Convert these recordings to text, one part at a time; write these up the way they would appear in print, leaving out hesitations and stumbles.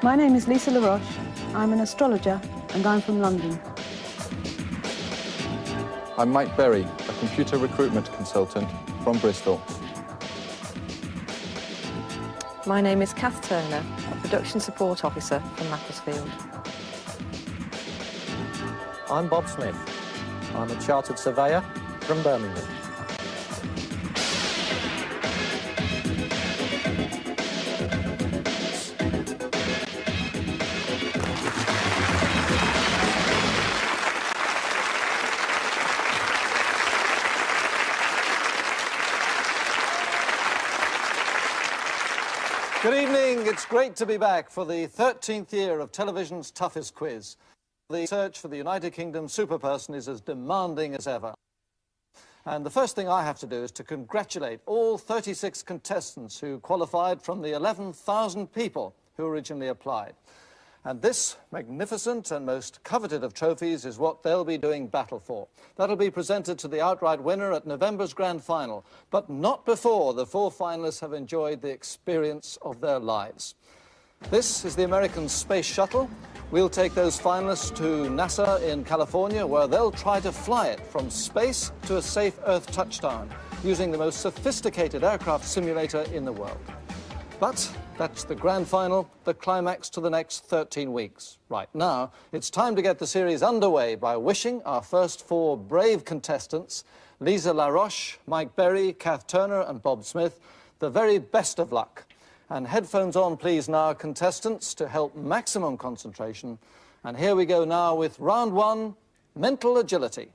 My name is Lisa LaRoche. I'm an astrologer and I'm from London. I'm Mike Berry, a computer recruitment consultant from Bristol. My name is Kath Turner, a production support officer from Macclesfield. I'm Bob Smith. I'm a chartered surveyor from Birmingham. Good evening. It's great to be back for the 13th year of television's toughest quiz. The search for the United Kingdom superperson is as demanding as ever. And the first thing I have to do is to congratulate all 36 contestants who qualified from the 11,000 people who originally applied. And this magnificent and most coveted of trophies is what they'll be doing battle for. That'll be presented to the outright winner at November's grand final, but not before the 4 finalists have enjoyed the experience of their lives. This is the American Space Shuttle. We'll take those finalists to NASA in California, where they'll try to fly it from space to a safe Earth touchdown, using the most sophisticated aircraft simulator in the world. But that's the grand final, the climax to the next 13 weeks. Right now, it's time to get the series underway by wishing our first 4 brave contestants, Lisa LaRoche, Mike Berry, Kath Turner and Bob Smith, the very best of luck. And headphones on, please, now, contestants, to help maximum concentration. And here we go now with round 1, mental agility.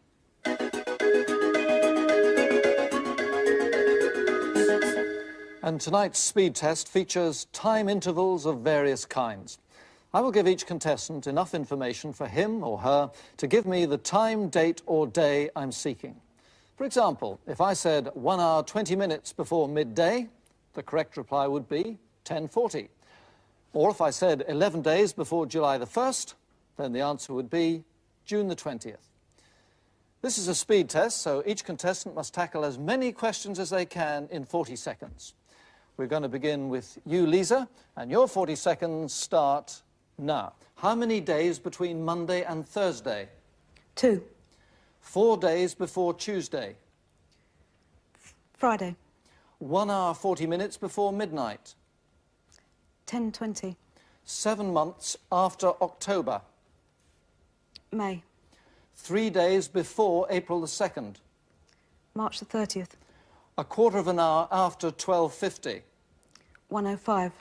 And tonight's speed test features time intervals of various kinds. I will give each contestant enough information for him or her to give me the time, date or day I'm seeking. For example, if I said 1 hour 20 minutes before midday, the correct reply would be 10:40. Or if I said 11 days before July the 1st, then the answer would be June the 20th. This is a speed test, so each contestant must tackle as many questions as they can in 40 seconds. We're going to begin with you, Lisa, and your 40 seconds start now. How many days between Monday and Thursday? 2. 4 days before Tuesday? Friday. 1 hour 40 minutes before midnight? 10:20. 7 months after October? May. 3 days before April the 2nd? March the 30th. A quarter of an hour after 12:50? 1:05.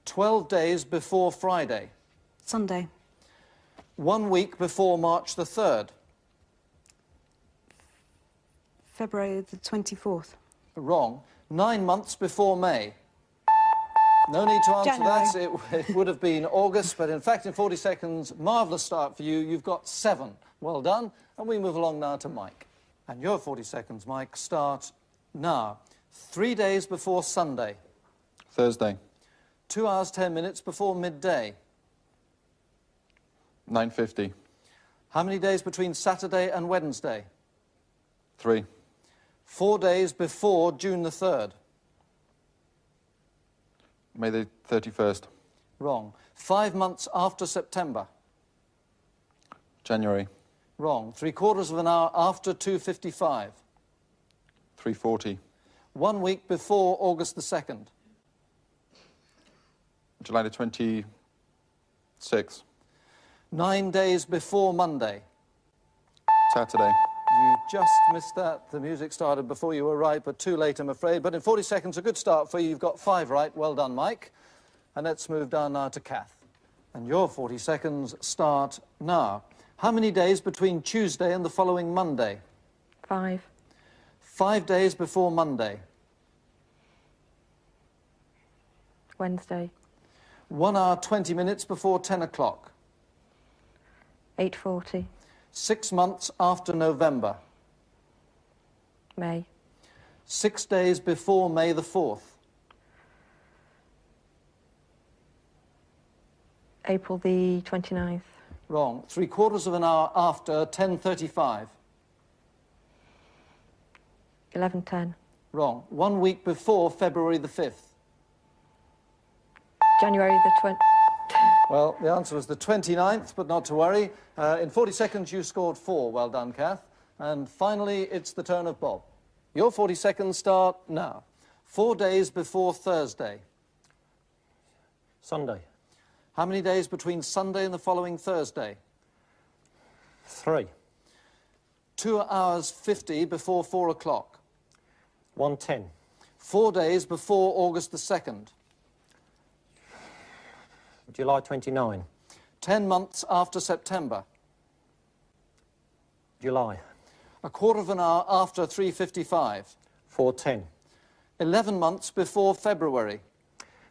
12 days before Friday? Sunday. 1 week before March the 3rd? February the 24th. Wrong. 9 months before May? No need to answer January. that. It would have been August, but in fact, in 40 seconds, marvellous start for you. You've got 7. Well done. And we move along now to Mike. And your 40 seconds, Mike, start now. 3 days before Sunday? Thursday. 2 hours 10 minutes before midday? 9:50. How many days between Saturday and Wednesday? 3. 4 days before June the 3rd? May the 31st. Wrong. 5 months after September? January. Wrong. 3/4 of an hour after 2:55? 3:40. 1 week before August the 2nd? July the 26th. 9 days before Monday? Saturday. You just missed that. The music started before you were right, but too late, I'm afraid. But in 40 seconds, a good start for you. You've got 5 right. Well done, Mike. And let's move down now to Kath. And your 40 seconds start now. How many days between Tuesday and the following Monday? 5. 5 days before Monday? Wednesday. 1 hour 20 minutes before 10 o'clock? 8:40. 6 months after November? May. 6 days before May the 4th? April the 29th. Wrong. 3/4 of an hour after 10:35? 11:10. Wrong. 1 week before February the 5th? January the 20th. Well, the answer was the 29th, but not to worry. In 40 seconds, you scored 4. Well done, Kath. And finally, it's the turn of Bob. Your 40 seconds start now. 4 days before Thursday. Sunday. How many days between Sunday and the following Thursday? 3. 2 hours 50 before 4 o'clock. 1:10. 4 days before August the 2nd. July 29. 10 months after September. July. A quarter of an hour after 3:55. 4:10. 11 months before February.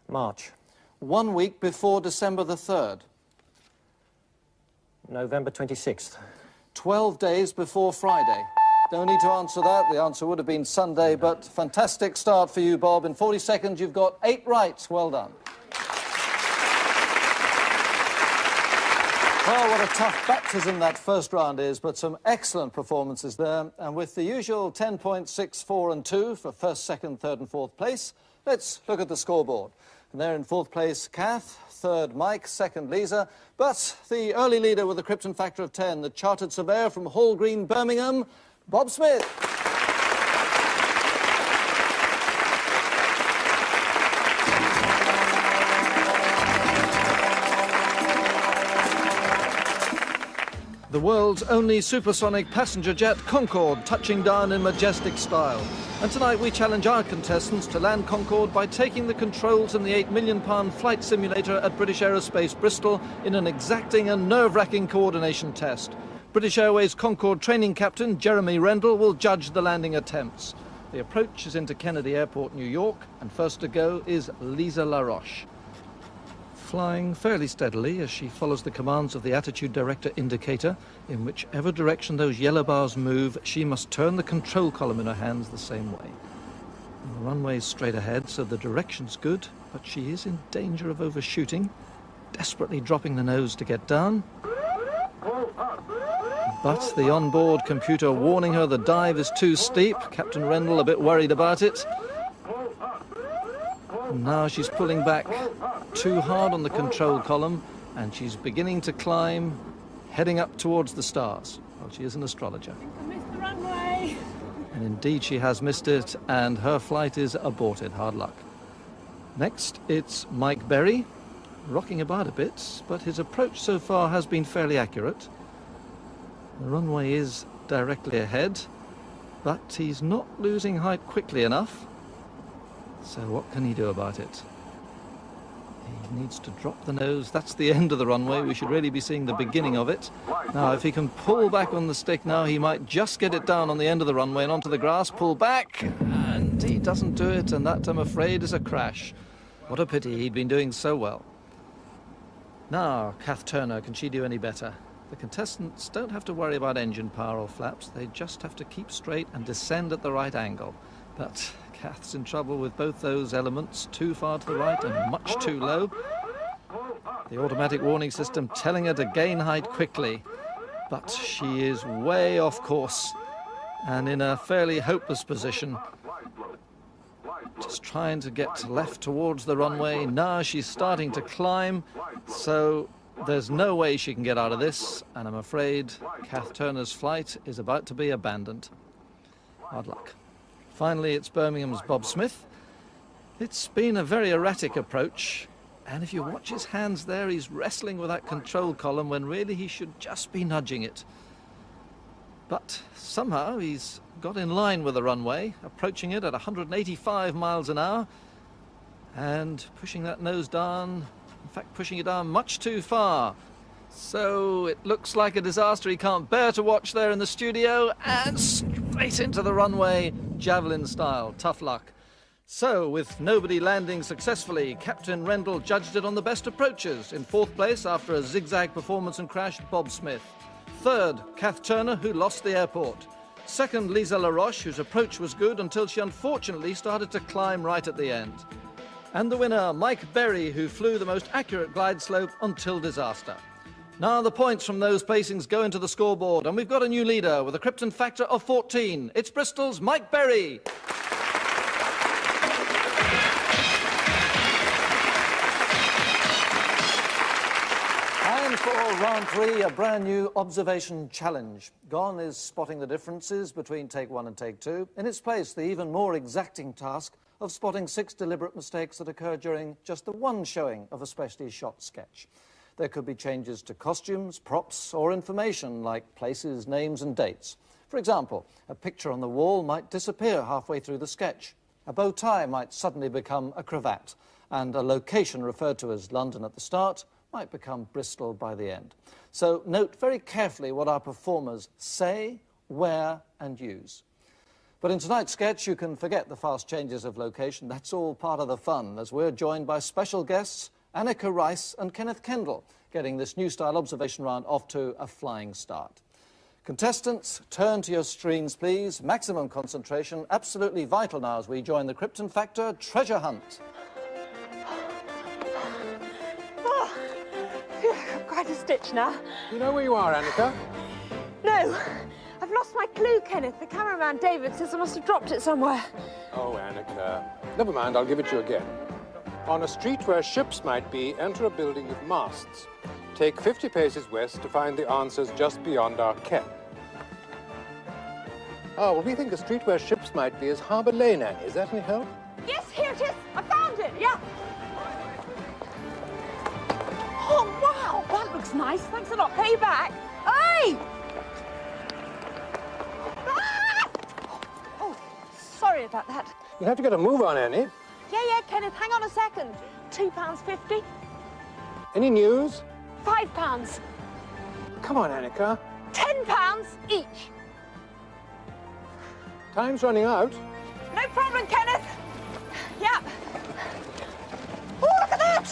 March. 1 week before December the 3rd. November 26th. 12 days before Friday. Don't need to answer that. The answer would have been Sunday, but fantastic start for you, Bob. In 40 seconds, you've got 8 right. Well done. Well, what a tough baptism that first round is, but some excellent performances there. And with the usual 10 points, 6, 4 and 2 for first, second, third and fourth place, let's look at the scoreboard. And there in fourth place, Kath, third, Mike, second, Lisa. But the early leader with a Krypton factor of 10, the chartered surveyor from Hall Green, Birmingham, Bob Smith. The world's only supersonic passenger jet, Concorde, touching down in majestic style. And tonight we challenge our contestants to land Concorde by taking the controls in the £8 million flight simulator at British Aerospace Bristol in an exacting and nerve-wracking coordination test. British Airways Concorde training captain Jeremy Rendell will judge the landing attempts. The approach is into Kennedy Airport, New York, and first to go is Lisa LaRoche. Flying fairly steadily as she follows the commands of the attitude director indicator. In whichever direction those yellow bars move, she must turn the control column in her hands the same way. And the runway's straight ahead, so the direction's good, but she is in danger of overshooting, desperately dropping the nose to get down. But the onboard computer warning her the dive is too steep. Captain Rendell a bit worried about it. Now she's pulling back too hard on the control column, and she's beginning to climb, heading up towards the stars. Well, she is an astrologer. I missed the runway. And indeed she has missed it, and her flight is aborted. Hard luck. Next, it's Mike Berry, rocking about a bit, but his approach so far has been fairly accurate. The runway is directly ahead, but he's not losing height quickly enough. So what can he do about it? He needs to drop the nose. That's the end of the runway. We should really be seeing the beginning of it. Now, if he can pull back on the stick now, he might just get it down on the end of the runway and onto the grass. Pull back, and he doesn't do it, and that, I'm afraid, is a crash. What a pity. He'd been doing so well. Now, Kath Turner, can she do any better? The contestants don't have to worry about engine power or flaps. They just have to keep straight and descend at the right angle. But Kath's in trouble with both those elements, too far to the right and much too low. The automatic warning system telling her to gain height quickly, but she is way off course and in a fairly hopeless position. Just trying to get left towards the runway. Now she's starting to climb, so there's no way she can get out of this, and I'm afraid Kath Turner's flight is about to be abandoned. Hard luck. Finally, it's Birmingham's Bob Smith. It's been a very erratic approach, and if you watch his hands there, he's wrestling with that control column when really he should just be nudging it. But somehow he's got in line with the runway, approaching it at 185 miles an hour, and pushing that nose down, in fact pushing it down much too far. So it looks like a disaster he can't bear to watch there in the studio, and straight into the runway, javelin style. Tough luck. So, with nobody landing successfully, Captain Rendell judged it on the best approaches. In fourth place, after a zigzag performance and crash, Bob Smith. Third, Kath Turner, who lost the airport. Second, Lisa LaRoche, whose approach was good until she unfortunately started to climb right at the end. And the winner, Mike Berry, who flew the most accurate glide slope until disaster. Now the points from those placings go into the scoreboard, and we've got a new leader with a Krypton factor of 14. It's Bristol's Mike Berry. Time for round 3, a brand new observation challenge. Gone is spotting the differences between take 1 and take 2. In its place, the even more exacting task of spotting 6 deliberate mistakes that occur during just the one showing of a specially shot sketch. There could be changes to costumes, props, or information like places, names, and dates. For example, a picture on the wall might disappear halfway through the sketch. A bow tie might suddenly become a cravat, and a location referred to as London at the start might become Bristol by the end. So note very carefully what our performers say, wear, and use. But in tonight's sketch, you can forget the fast changes of location. That's all part of the fun, as we're joined by special guests Annika Rice and Kenneth Kendall, getting this new style observation round off to a flying start. Contestants, turn to your screens, please. Maximum concentration, absolutely vital now as we join the Krypton Factor treasure hunt. Oh, I've quite a stitch now. You know where you are, Annika? No, I've lost my clue, Kenneth. The cameraman, David, says I must have dropped it somewhere. Oh, Annika. Never mind, I'll give it to you again. On a street where ships might be, enter a building with masts. Take 50 paces west to find the answers just beyond our ken. Oh, well, we think a street where ships might be is Harbour Lane, Annie. Is that any help? Yes, here it is. I found it, yeah. Oh, wow, that looks nice. Thanks a lot. Pay back. Hey! Ah! Oh, sorry about that. You have to get a move on, Annie. Yeah, Kenneth, hang on a second. £2.50. Any news? £5. Come on, Annika. £10 each. Time's running out. No problem, Kenneth. Yeah. Oh, look at that.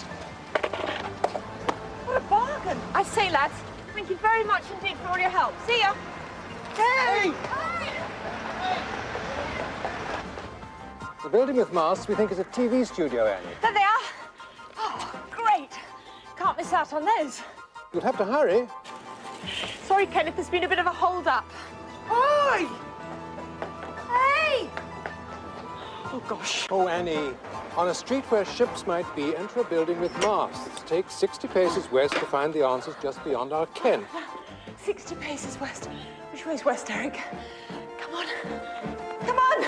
What a bargain. I say, lads, thank you very much indeed for all your help. See ya. Hey! The building with masts we think is a TV studio, Annie. There they are. Oh, great. Can't miss out on those. You'll have to hurry. Sorry, Kenneth, there's been a bit of a hold-up. Oi! Hey! Oh, gosh. Oh, Annie. On a street where ships might be, enter a building with masts. Take 60 paces west to find the answers just beyond our ken. 60 paces west. Which way's west, Eric? Come on. Come on!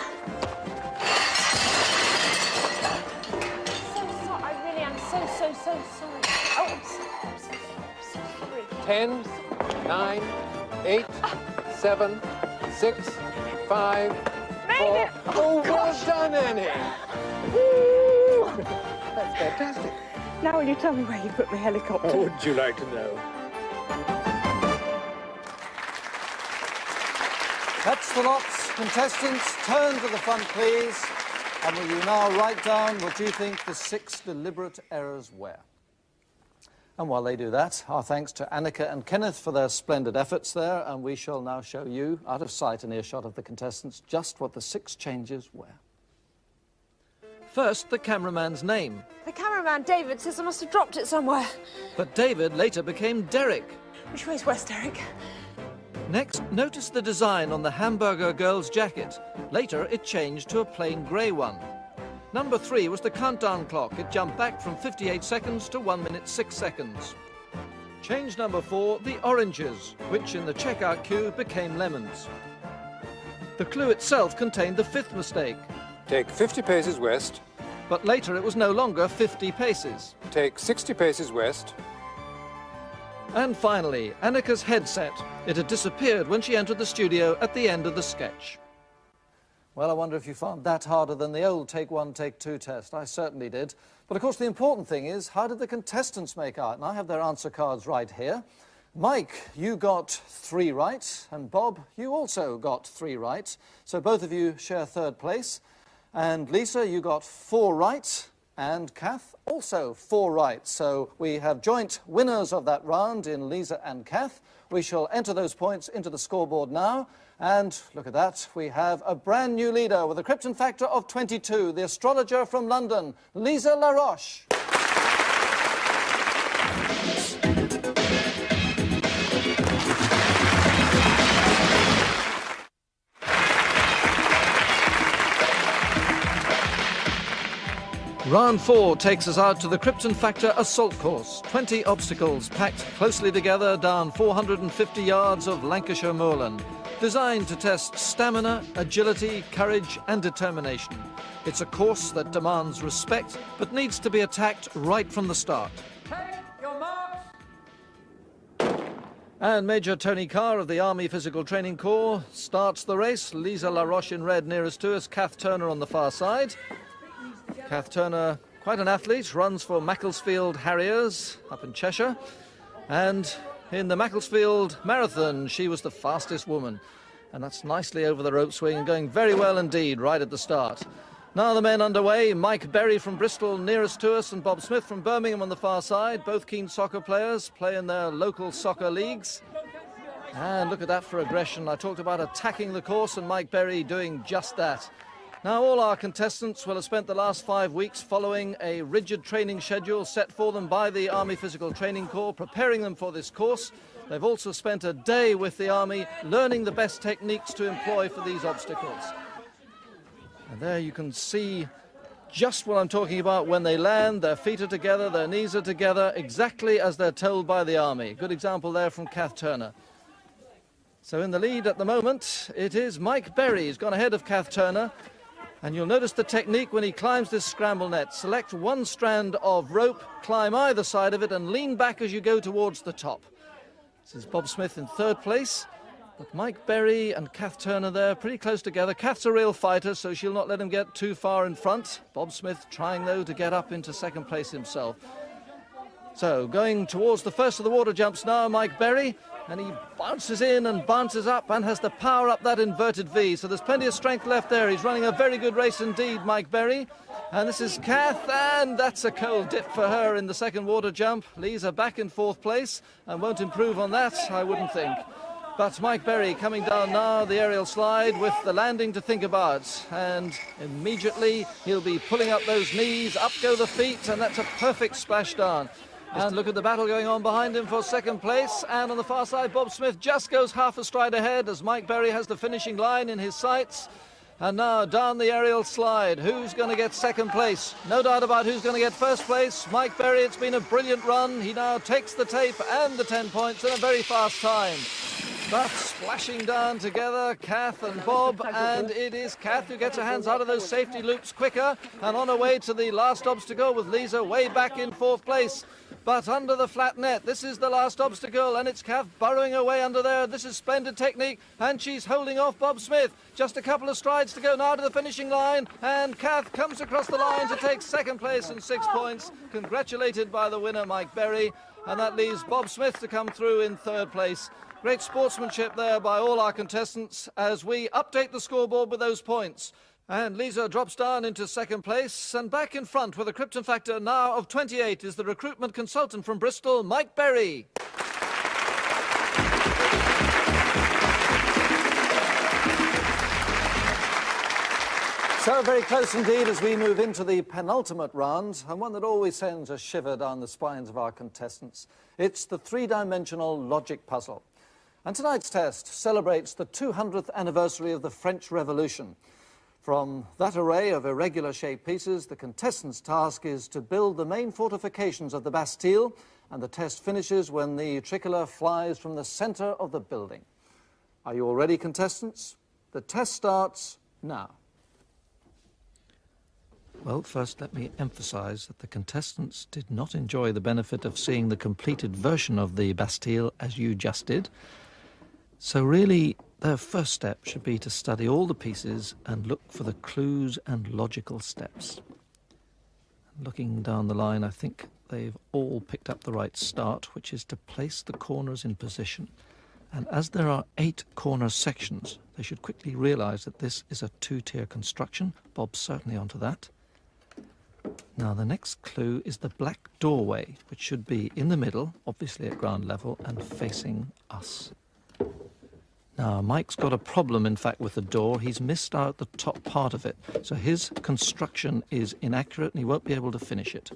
So sorry. Oh, I'm so sorry. 10, 9, 8, 7, 6, 5, 4. Oh, well done, Annie. Woo! That's fantastic. Now will you tell me where you put my helicopter? Oh, would you like to know? That's the lot. Contestants, turn to the front, please. And will you now write down what you think the 6 deliberate errors were? And while they do that, our thanks to Annika and Kenneth for their splendid efforts there, and we shall now show you, out of sight and earshot of the contestants, just what the 6 changes were. First, the cameraman's name. The cameraman, David, says I must have dropped it somewhere. But David later became Derek. Which way's west, Eric? Next, notice the design on the hamburger girl's jacket. Later, it changed to a plain grey one. Number 3 was the countdown clock. It jumped back from 58 seconds to 1 minute 6 seconds. Change number 4, the oranges, which in the checkout queue became lemons. The clue itself contained the 5th mistake. Take 50 paces west. But later, it was no longer 50 paces. Take 60 paces west. And finally, Annika's headset. It had disappeared when she entered the studio at the end of the sketch. Well, I wonder if you found that harder than the old take 1, take 2 test. I certainly did. But of course, the important thing is, how did the contestants make out? And I have their answer cards right here. Mike, you got 3 right. And Bob, you also got 3 right. So both of you share 3rd place. And Lisa, you got 4 right. And Kath, also 4 right. So we have joint winners of that round in Lisa and Kath. We shall enter those points into the scoreboard now. And look at that, we have a brand new leader with a Krypton factor of 22, the astrologer from London, Lisa LaRoche. Round 4 takes us out to the Krypton Factor assault course. 20 obstacles packed closely together down 450 yards of Lancashire moorland. Designed to test stamina, agility, courage and determination. It's a course that demands respect, but needs to be attacked right from the start. And Major Tony Carr of the Army Physical Training Corps starts the race. Lisa LaRoche in red nearest to us, Kath Turner on the far side. Kath Turner, quite an athlete, runs for Macclesfield Harriers up in Cheshire. And in the Macclesfield Marathon, she was the fastest woman. And that's nicely over the rope swing and going very well indeed right at the start. Now the men underway, Mike Berry from Bristol nearest to us and Bob Smith from Birmingham on the far side. Both keen soccer players, play in their local soccer leagues. And look at that for aggression. I talked about attacking the course and Mike Berry doing just that. Now all our contestants will have spent the last 5 weeks following a rigid training schedule set for them by the Army Physical Training Corps, preparing them for this course. They've also spent a day with the Army learning the best techniques to employ for these obstacles. And there you can see just what I'm talking about. When they land, their feet are together, their knees are together, exactly as they're told by the Army. Good example there from Kath Turner. So in the lead at the moment, it is Mike Berry. He's gone ahead of Kath Turner. And you'll notice the technique when he climbs this scramble net. Select one strand of rope, climb either side of it, and lean back as you go towards the top. This is Bob Smith in third place. But Mike Berry and Kath Turner there, pretty close together. Kath's a real fighter, so she'll not let him get too far in front. Bob Smith trying, though, to get up into second place himself. So, going towards the first of the water jumps now, Mike Berry. And he bounces in and bounces up and has to power up that inverted V. So there's plenty of strength left there. He's running a very good race indeed, Mike Berry. And this is Kath, and that's a cold dip for her in the second water jump. Leaves her back in fourth place and won't improve on that, I wouldn't think. But Mike Berry coming down now the aerial slide with the landing to think about. And immediately he'll be pulling up those knees, up go the feet, and that's a perfect splashdown. And look at the battle going on behind him for second place. And on the far side, Bob Smith just goes half a stride ahead as Mike Berry has the finishing line in his sights. And now down the aerial slide. Who's going to get second place? No doubt about who's going to get first place. Mike Berry, it's been a brilliant run. He now takes the tape and the 10 points in a very fast time. But splashing down together, Kath and Bob, and it is Kath who gets her hands out of those safety loops quicker and on her way to the last obstacle with Lisa way back in fourth place. But under the flat net, this is the last obstacle, and it's Kath burrowing her way under there. This is splendid technique, and she's holding off Bob Smith. Just a couple of strides to go now to the finishing line, and Kath comes across the line to take second place and 6 points, congratulated by the winner, Mike Berry, and that leaves Bob Smith to come through in third place. Great sportsmanship there by all our contestants as we update the scoreboard with those points. And Lisa drops down into second place, and back in front with a Krypton factor now of 28 is the recruitment consultant from Bristol, Mike Berry. So very close indeed as we move into the penultimate round, and one that always sends a shiver down the spines of our contestants. It's the three-dimensional logic puzzle. And tonight's test celebrates the 200th anniversary of the French Revolution. From that array of irregular-shaped pieces, the contestant's task is to build the main fortifications of the Bastille, and the test finishes when the tricolour flies from the centre of the building. Are you all ready, contestants? The test starts now. Well, first let me emphasise that the contestants did not enjoy the benefit of seeing the completed version of the Bastille as you just did. So really, their first step should be to study all the pieces and look for the clues and logical steps. Looking down the line, I think they've all picked up the right start, which is to place the corners in position. And as there are 8 corner sections, they should quickly realise that this is a 2-tier construction. Bob's certainly onto that. Now, the next clue is the black doorway, which should be in the middle, obviously at ground level, and facing us. Now, Mike's got a problem, in fact, with the door. He's missed out the top part of it, so his construction is inaccurate and he won't be able to finish it.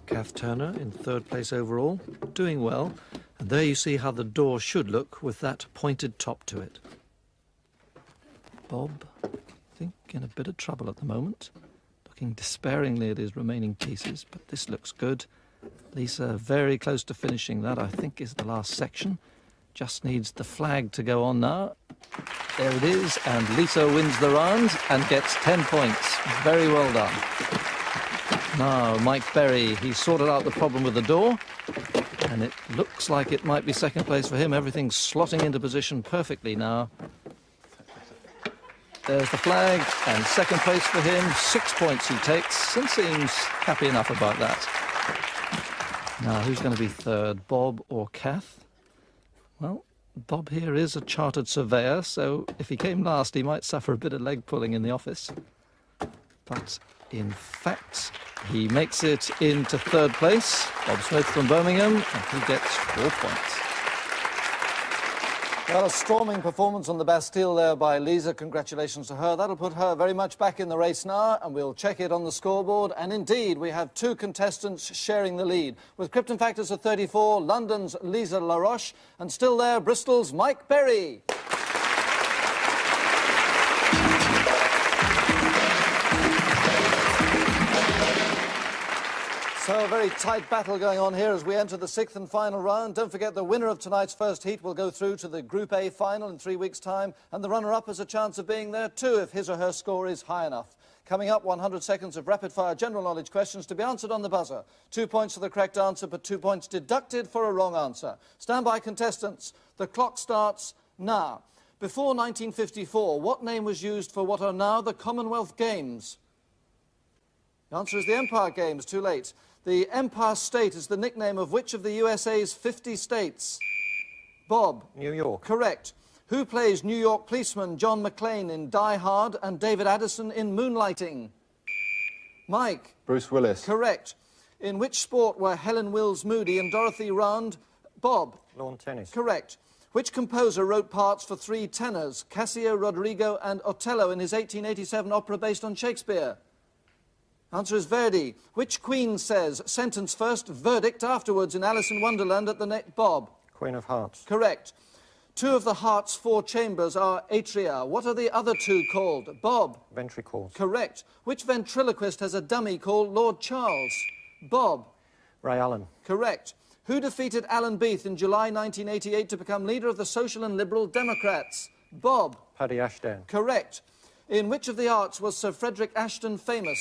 Kath Turner in third place overall, doing well. And there you see how the door should look with that pointed top to it. Bob, I think, in a bit of trouble at the moment. looking despairingly at his remaining pieces, but this looks good. Lisa very close to finishing that, I think is the last section. Just needs the flag to go on now. There it is, and Lisa wins the round and gets 10 points. Very well done. Now, Mike Berry, he's sorted out the problem with the door, and it looks like it might be second place for him. Everything's slotting into position perfectly now. There's the flag, and second place for him. 6 points he takes, and seems happy enough about that. Now, who's going to be third, Bob or Kath? Well, Bob here is a chartered surveyor, so if he came last, he might suffer a bit of leg pulling in the office. But in fact, he makes it into third place. Bob Smith from Birmingham, and he gets 4 points. Well, a storming performance on the Bastille there by Lisa. Congratulations to her. That'll put her very much back in the race now, and we'll check it on the scoreboard. And indeed, we have 2 contestants sharing the lead. With Krypton factors of 34, London's Lisa LaRoche, and still there, Bristol's Mike Berry. So a very tight battle going on here as we enter the 6th and final round. Don't forget the winner of tonight's first heat will go through to the Group A final in 3 weeks' time, and the runner-up has a chance of being there too if his or her score is high enough. Coming up, 100 seconds of rapid-fire general knowledge questions to be answered on the buzzer. 2 points for the correct answer, but 2 points deducted for a wrong answer. Stand by, contestants. The clock starts now. Before 1954, what name was used for what are now the Commonwealth Games? The answer is the Empire Games. Too late. The Empire State is the nickname of which of the USA's 50 states? Bob. New York. Correct. Who plays New York policeman John McClane in Die Hard and David Addison in Moonlighting? Mike. Bruce Willis. Correct. In which sport were Helen Wills Moody and Dorothy Rand? Bob. Lawn tennis. Correct. Which composer wrote parts for 3 tenors, Cassio, Rodrigo and Otello in his 1887 opera based on Shakespeare? Answer is Verdi. Which queen says sentence first, verdict afterwards in Alice in Wonderland at the Bob? Queen of Hearts. Correct. 2 of the heart's 4 chambers are atria. What are the other 2 called? Bob? Ventricles. Correct. Which ventriloquist has a dummy called Lord Charles? Bob? Ray Allen. Correct. Who defeated Alan Beath in July 1988 to become leader of the Social and Liberal Democrats? Bob? Paddy Ashdown. Correct. In which of the arts was Sir Frederick Ashton famous?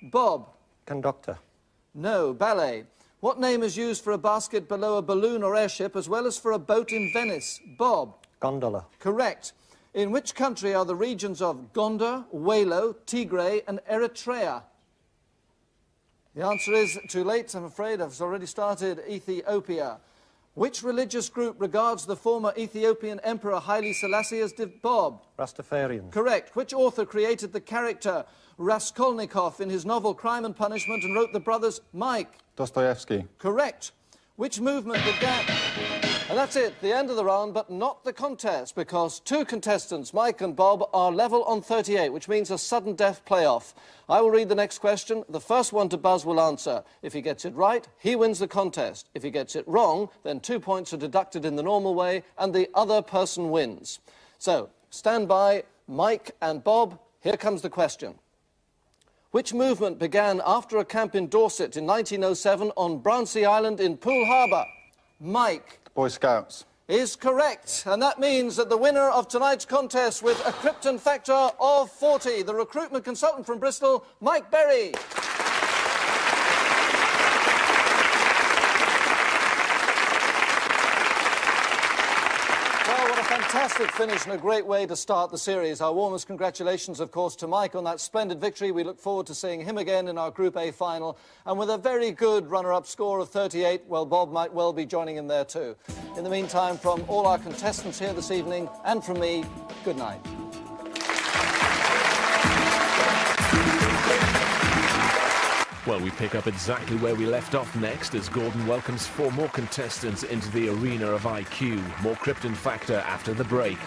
Bob? Conductor. No, ballet. What name is used for a basket below a balloon or airship as well as for a boat in Venice? Bob? Gondola. Correct. In which country are the regions of Gondar, Wailo, Tigray and Eritrea? The answer is too late, I'm afraid. I've already started. Ethiopia. Which religious group regards the former Ethiopian Emperor Haile Selassie as Bob? Rastafarians. Correct. Which author created the character Raskolnikov in his novel Crime and Punishment and wrote the brothers Mike? Dostoevsky. Correct. Which movement began... And that's it, the end of the round, but not the contest, because 2 contestants, Mike and Bob, are level on 38, which means a sudden death playoff. I will read the next question. The first one to buzz will answer. If he gets it right, he wins the contest. If he gets it wrong, then 2 points are deducted in the normal way, and the other person wins. So, stand by, Mike and Bob. Here comes the question. Which movement began after a camp in Dorset in 1907 on Brownsea Island in Poole Harbour? Mike. Boy Scouts. Is correct. And that means that the winner of tonight's contest with a Krypton factor of 40, the recruitment consultant from Bristol, Mike Berry. Fantastic finish and a great way to start the series. Our warmest congratulations, of course, to Mike on that splendid victory. We look forward to seeing him again in our Group A final. And with a very good runner-up score of 38, well, Bob might well be joining him there too. In the meantime, from all our contestants here this evening, and from me, good night. Well, we pick up exactly where we left off next as Gordon welcomes 4 more contestants into the arena of IQ. More Krypton Factor after the break.